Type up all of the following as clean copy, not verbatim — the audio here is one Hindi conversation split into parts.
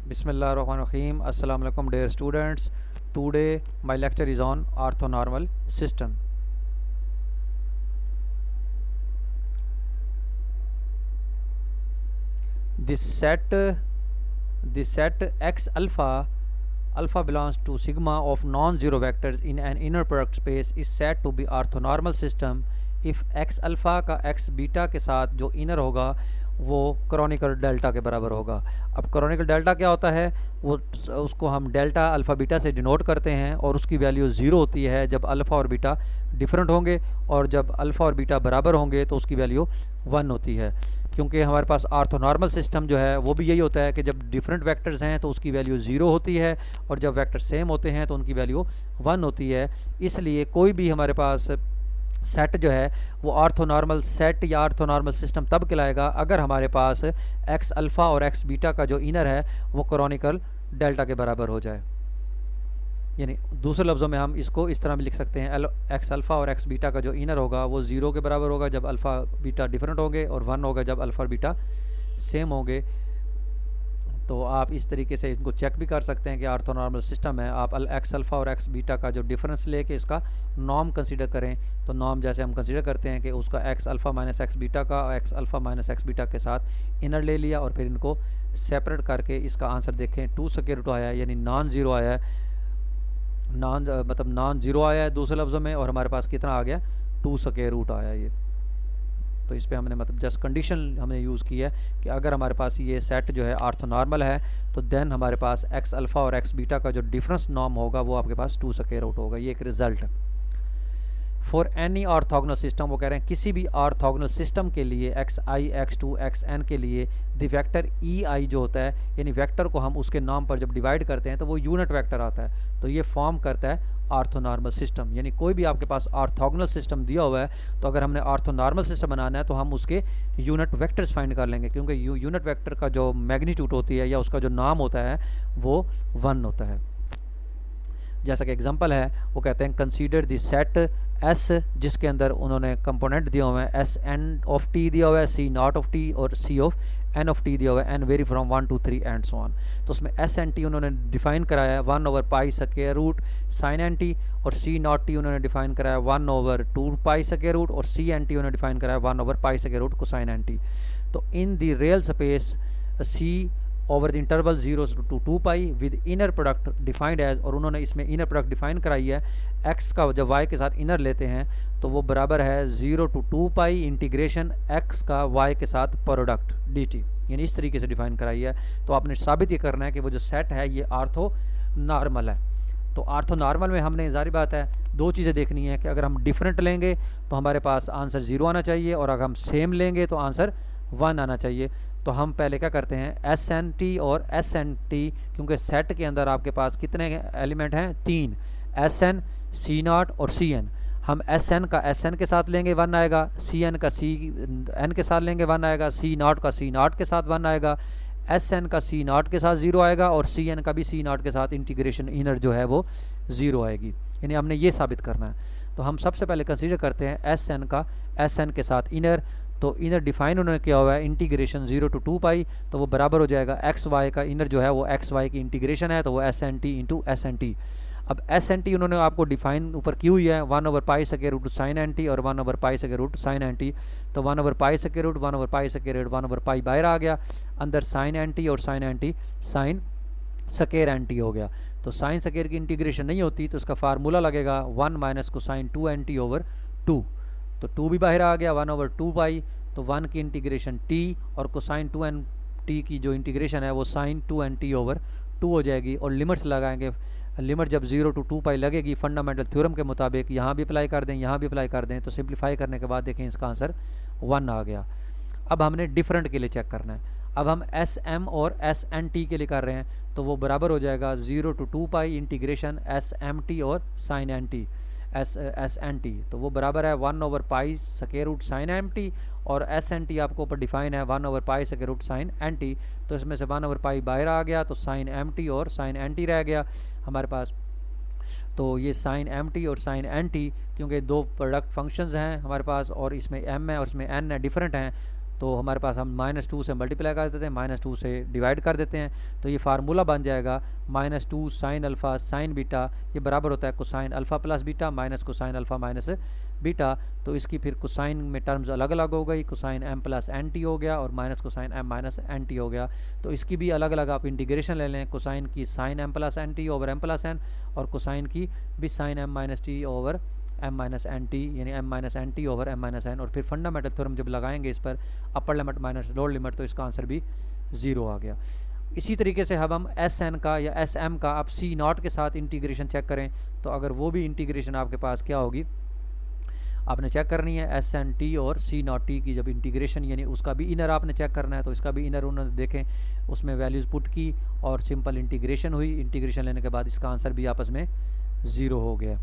Bismillahirrahmanirrahim. Assalamu alaikum dear students. Today my lecture is on orthonormal system. This set X alpha belongs to sigma of non-zero vectors in an inner product space is said to be orthonormal system if X alpha का X बीटा के साथ जो इनर होगा वो क्रॉनिकल डेल्टा के बराबर होगा। अब क्रॉनिकल डेल्टा क्या होता है, वो उसको हम डेल्टा अल्फ़ा बीटा से डिनोट करते हैं और उसकी वैल्यू ज़ीरो होती है जब अल्फ़ा और बीटा डिफरेंट होंगे, और जब अल्फ़ा और बीटा बराबर होंगे तो उसकी वैल्यू 1 होती है। क्योंकि हमारे पास ऑर्थोनॉर्मल सिस्टम जो है वो भी यही होता है कि जब डिफरेंट वेक्टर्स हैं तो उसकी वैल्यू 0 होती है, और जब वेक्टर सेम होते हैं तो उनकी वैल्यू 1 होती है। इसलिए कोई भी हमारे पास सेट जो है वो ऑर्थोनॉर्मल सेट या ऑर्थोनॉर्मल सिस्टम तब कहलाएगा अगर हमारे पास एक्स अल्फ़ा और एक्स बीटा का जो इनर है वो क्रॉनिकल डेल्टा के बराबर हो जाए। यानी दूसरे लफ्ज़ों में हम इसको इस तरह भी लिख सकते हैं, एक्स अल्फ़ा और एक्स बीटा का जो इनर होगा वो 0 के बराबर होगा जब अल्फ़ा बीटा डिफरेंट होंगे, और 1 होगा जब अल्फ़ा और बीटा सेम होंगे। तो आप इस तरीके से इनको चेक भी कर सकते हैं कि ऑर्थोनॉर्मल सिस्टम है। आप एक्स अल्फ़ा और एक्स बीटा का जो डिफरेंस लेके इसका नॉर्म कंसीडर करें, तो नॉर्म जैसे हम कंसीडर करते हैं कि उसका x alpha minus x beta का x alpha minus x beta के साथ इनर ले लिया, और फिर इनको सेपरेट करके इसका आंसर देखें 2 स्क्वायर रूट आया है, यानी नॉन ज़ीरो आया है, नॉन ज़ीरो आया है दूसरे लफ्ज़ों में, और हमारे पास कितना आ गया 2 स्क्वायर रूट आया ये। तो इस पे हमने जस्ट कंडीशन हमने यूज़ की है कि अगर हमारे पास ये सेट जो है ऑर्थोनॉर्मल है तो देन हमारे पास एक्स अल्फ़ा और एक्स बीटा का जो डिफरेंस नॉर्म होगा वो आपके पास 2 स्क्वायर रूट होगा। ये एक रिजल्ट है। फॉर एनी ऑर्थोगोनल सिस्टम, वो कह रहे हैं किसी भी ऑर्थोगोनल सिस्टम के लिए x i x two x n के लिए द वेक्टर ई आई जो होता है, यानी वेक्टर को हम उसके नाम पर जब डिवाइड करते हैं तो वो यूनिट वेक्टर आता है, तो ये फॉर्म करता है ऑर्थोनॉर्मल सिस्टम। यानी कोई भी आपके पास ऑर्थोगोनल सिस्टम दिया हुआ है तो अगर हमने ऑर्थोनॉर्मल सिस्टम बनाना है तो हम उसके यूनिट वेक्टर्स फाइंड कर लेंगे, क्योंकि यूनिट वेक्टर का जो मैग्नीट्यूड होती है या उसका जो नाम होता है वो 1 होता है। जैसा कि एग्जांपल है, वो कहते हैं कंसीडर द सेट एस जिसके अंदर उन्होंने कंपोनेंट दिया हुआ है, एस एन ऑफ टी दिया हुआ है, सी नॉट ऑफ टी और C of N of T दिया हुआ है, N vary from 1 to 3 and so on. तो उसमें एस एन टी उन्होंने डिफाइन कराया है 1/पाई square root sine N T, और सी नॉट टी उन्होंने डिफाइन कराया 1/2 पाई स्क्वायर रूट, और सी एन टी उन्होंने डिफाइन कराया 1/पाई square root cosine N T. तो in the real space C over the interval 0 to 2 pi with inner product defined as, और उन्होंने इसमें इनर प्रोडक्ट डिफाइन कराई है x का जब y के साथ इनर लेते हैं तो वो बराबर है 0 to 2 पाई इंटीग्रेशन x का y के साथ प्रोडक्ट dt, यानी इस तरीके से डिफाइन कराई है। तो आपने साबित ये करना है कि वो जो सेट है ये आर्थो नॉर्मल है। तो आर्थो नॉर्मल में हमने जारी बात है दो चीज़ें देखनी है कि अगर हम डिफरेंट लेंगे तो हमारे पास आंसर 0 आना चाहिए, और अगर हम सेम लेंगे तो आंसर 1 आना चाहिए। तो हम पहले क्या करते हैं एस एन टी और एस एन टी, क्योंकि सेट के अंदर आपके पास कितने एलिमेंट हैं 3, एस एन सी नॉट और सी एन। हम एस एन का एस एन के साथ लेंगे 1 आएगा, सी एन का सी एन के साथ लेंगे 1 आएगा, सी नॉट का सी नॉट के साथ 1 आएगा, एस एन का सी नॉट के साथ 0 आएगा, और सी एन का भी सी नॉट के साथ इंटीग्रेशन इनर जो है वो 0 आएगी। यानी हमने ये साबित करना है। तो हम सबसे पहले कंसीडर करते हैं एस एन का एस एन के साथ इनर। तो इनर डिफाइन उन्होंने किया हुआ है इंटीग्रेशन 0 to 2 पाई, तो वो बराबर हो जाएगा एक्स वाई का इनर जो है वो एक्स वाई की इंटीग्रेशन है, तो वो S N T into S N T. अब एस एन टी उन्होंने आपको डिफाइन ऊपर की हुई है 1/पाई square root sine N T और 1/पाई square root sine N T. तो 1/पाई स्क्वायर रूट 1/पाई स्क्वायर रूट 1/पाई बाहर आ गया, अंदर साइन एन टी और sine N T sine square N T हो गया। तो साइन स्क्वायर की इंटीग्रेशन नहीं होती तो उसका फार्मूला लगेगा 1 minus cosine 2 n t over 2। तो 2 भी बाहर आ गया 1/2 पाई, तो 1 की इंटीग्रेशन टी और कोसाइन 2 एन टी की जो इंटीग्रेशन है वो साइन 2 एन टी ओवर 2 हो जाएगी। और लिमिट्स लगाएंगे, लिमिट जब 0 to 2 पाई लगेगी फंडामेंटल थ्योरम के मुताबिक, यहाँ भी अप्लाई कर दें यहाँ भी अप्लाई कर दें, तो सिंप्लीफाई करने के बाद देखें इसका आंसर 1 आ गया। अब हमने डिफरेंट के लिए चेक करना है। अब हम एस एम और एस एन टी के लिए कर रहे हैं, तो वो बराबर हो जाएगा 0 to 2 pi integration S M T और sine N T S N T. तो वो बराबर है 1/पाई square root sine M T, और एस एन टी आपको ऊपर डिफाइन है 1/पाई square root sine N T. तो इसमें से 1/पाई बाहर आ गया, तो साइन एम टी और साइन एन टी रह गया हमारे पास। तो ये साइन एम टी और साइन एन टी, क्योंकि दो प्रोडक्ट फंक्शंस हैं हमारे पास, और इसमें एम है और इसमें एन है, डिफरेंट हैं, तो हमारे पास हम -2 से मल्टीप्लाई कर देते हैं, -2 से डिवाइड कर देते हैं, तो ये फार्मूला बन जाएगा -2 साइन अल्फ़ा साइन बीटा, ये बराबर होता है cosine alpha plus beta minus cosine alpha minus beta. तो इसकी फिर कोसाइन में टर्म्स अलग अलग हो गई, cosine m plus n T हो गया और minus cosine m minus n T हो गया। तो इसकी भी अलग अलग आप इंटीग्रेशन ले लें, कोसाइन की sine m plus n t over m plus n, और कोसाइन की भी sine m minus t over m minus n t, यानी m minus n t over m minus n. और फिर फंडामेंटल थ्योरम जब लगाएंगे इस पर upper limit minus lower limit, तो इसका आंसर भी 0 आ गया। इसी तरीके से अब हम एस एन का या एस एम का आप सी नॉट के साथ इंटीग्रेशन चेक करें, तो अगर वो भी इंटीग्रेशन आपके पास क्या होगी, आपने चेक करनी है एस एन टी और सी नॉट टी की जब इंटीग्रेशन, यानी उसका भी इनर आपने चेक करना है। तो इसका भी इनर उन्होंने देखें, उसमें वैल्यूज़ पुट की और सिंपल इंटीग्रेशन हुई, इंटीग्रेशन लेने के बाद इसका आंसर भी आपस में 0 हो गया।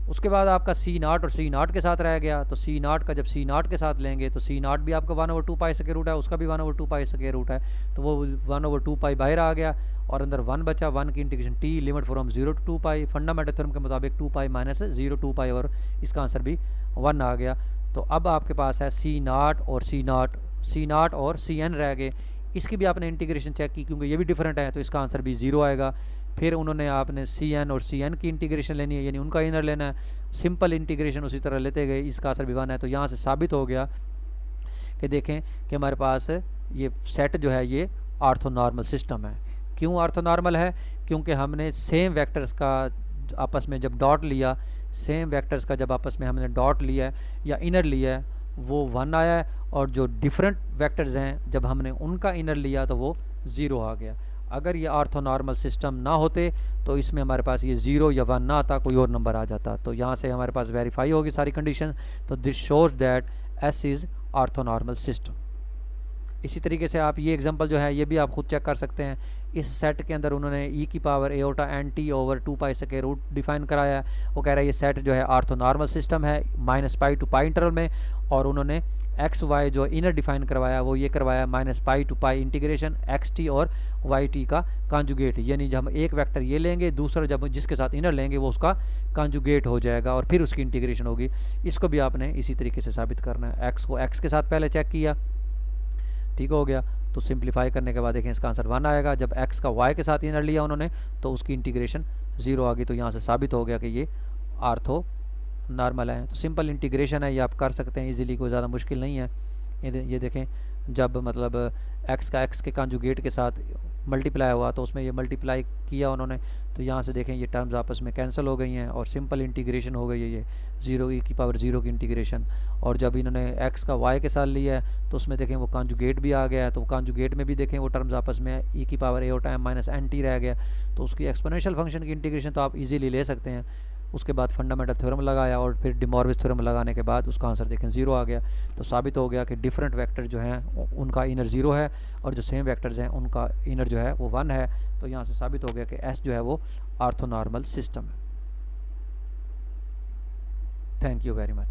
उसके बाद आपका सी नॉट और सी नॉट के साथ रह गया, तो सी नॉट का जब सी नॉट के साथ लेंगे तो सी नॉट भी आपका 1/2 पाई स्क्वायर रूट है, उसका भी 1/2 पाई स्क्वायर रूट है, तो वो 1/2 पाई बाहर आ गया और अंदर 1 बचा, 1 की integration T limit from 0 to 2 pi, fundamental theorem के मुताबिक 2 पाई माइनस 0 2 पाई, और इसका आंसर भी 1 आ गया। तो अब आपके पास है सी नॉट और सी एन रह गए, इसकी भी आपने इंटीग्रेशन चेक की क्योंकि ये भी डिफरेंट है, तो इसका आंसर भी 0 आएगा। फिर उन्होंने आपने सी एन और सी एन की इंटीग्रेशन लेनी है, यानी उनका इनर लेना है, सिंपल इंटीग्रेशन उसी तरह लेते गए, इसका आंसर भी 1 है। तो यहाँ से साबित हो गया कि देखें कि हमारे पास ये सेट जो है ये ऑर्थोनॉर्मल सिस्टम है। क्यों ऑर्थोनॉर्मल है? क्योंकि हमने सेम वेक्टर्स का आपस में जब डॉट लिया, सेम वेक्टर्स का जब आपस में हमने डॉट लिया है या इनर लिया है वो 1 आया है, और जो डिफरेंट वेक्टर्स हैं जब हमने उनका इनर लिया तो वो 0 आ गया। अगर ये ऑर्थोनॉर्मल सिस्टम ना होते तो इसमें हमारे पास ये 0 या 1 ना आता, कोई और नंबर आ जाता। तो यहाँ से हमारे पास वेरीफाई होगी सारी कंडीशन, तो this shows that S is orthonormal system. इसी तरीके से आप ये एग्जांपल जो है ये भी आप खुद चेक कर सकते हैं। इस सेट के अंदर उन्होंने e की power iota n t over 2 pi square root define कराया है। वो कह रहा है ये सेट जो है ऑर्थोनॉर्मल सिस्टम है -पाई टू पाई इंटरवल में, और उन्होंने एक्स वाई जो इनर डिफाइन करवाया वो ये करवाया -पाई to pi integration X T और वाई टी का कॉन्जुगेट, यानी जब हम एक वेक्टर ये लेंगे दूसरा जब जिसके साथ इनर लेंगे वो उसका कॉन्जुगेट हो जाएगा और फिर उसकी इंटीग्रेशन होगी। इसको भी आपने इसी तरीके से साबित करना है। एक्स को एक्स के साथ पहले चेक किया, ठीक हो गया, तो सिंप्लीफाई करने के बाद देखें इसका आंसर 1 आएगा। जब x का y के साथ इनर लिया उन्होंने तो उसकी इंटीग्रेशन 0 आ गई, तो यहाँ से साबित हो गया कि ये आर्थो नॉर्मल है। तो सिंपल इंटीग्रेशन है, ये आप कर सकते हैं इजीली, कोई ज़्यादा मुश्किल नहीं है। ये देखें जब मतलब x का x के कॉन्जुगेट के साथ मल्टीप्लाई हुआ तो उसमें ये मल्टीप्लाई किया उन्होंने, तो यहाँ से देखें ये टर्म्स आपस में कैंसिल हो गई हैं और सिंपल इंटीग्रेशन हो गई है, ये 0 e की पावर 0 की इंटीग्रेशन। और जब इन्होंने x का y के साथ लिया है तो उसमें देखें वो कॉन्जुगेट भी आ गया है, तो कॉन्जुगेट में भी देखें वो टर्म्स आपस में e की power iota m minus n T रह गया, तो उसकी एक्सपोनेंशियल फंक्शन की इंटीग्रेशन तो आप इजीली ले सकते हैं। उसके बाद फंडामेंटल थ्योरम लगाया और फिर डी मॉर्विस थ्योरम लगाने के बाद उसका आंसर देखें 0 आ गया। तो साबित हो गया कि डिफरेंट वेक्टर जो हैं उनका इनर 0 है और जो सेम वेक्टर्स हैं उनका इनर जो है वो 1 है। तो यहाँ से साबित हो गया कि एस जो है वो ऑर्थोनॉर्मल सिस्टम है। Thank you very much.